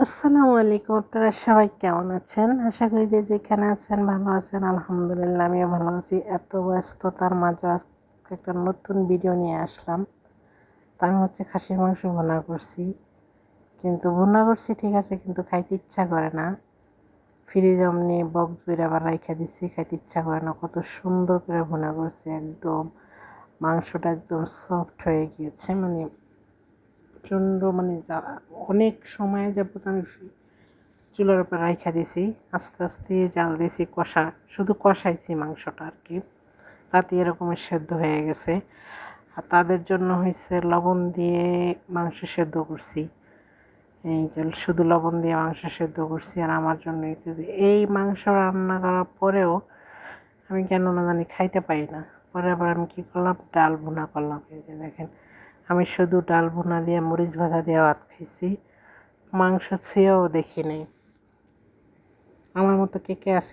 আসসালামু আলাইকুম। আপনারা সবাই কেমন আছেন? আশা করি যে যেখানে আছেন ভালো আছেন। আলহামদুলিল্লাহ আমিও ভালো আছি। এত ব্যস্ততার মাঝে আজকে একটা নতুন ভিডিও নিয়ে আসলাম। তা আমি খাসির মাংস ভুনা করছি। কিন্তু ভুনা করছি ঠিক আছে, কিন্তু খাইতে ইচ্ছা করে না। ফ্রিজে অমনি বক্স বের আবার রাইখা দিচ্ছি, খাইতে ইচ্ছা করে না। কত সুন্দর করে ভুনা করছি, একদম মাংসটা একদম সফট হয়ে গিয়েছে। প্রচণ্ড অনেক সময় যাবত আমি চুলার উপর রাইখা দিছি, আস্তে আস্তে জাল দিছি, শুধু কষাইছি মাংসটা আর কি, তাতে এরকমের সেদ্ধ হয়ে গেছে। আর তাদের জন্য হয়েছে লবণ দিয়ে মাংস সেদ্ধ করছি, এই যে শুধু লবণ দিয়ে মাংস সেদ্ধ করছি। আর আমার জন্য এই মাংস রান্না করার পরেও আমি কেন না জানি খাইতে পারি না। পরে আবার আমি কী করলাম, ডাল ভুনা করলাম। এই যে দেখেন, আমি শুধু ডাল ভুনা দিয়ে মরিচ ভাজা দিয়ে ভাত খাইছি, মাংস ছুঁয়েও দেখি নেই। আমার মতো কে কে আছে?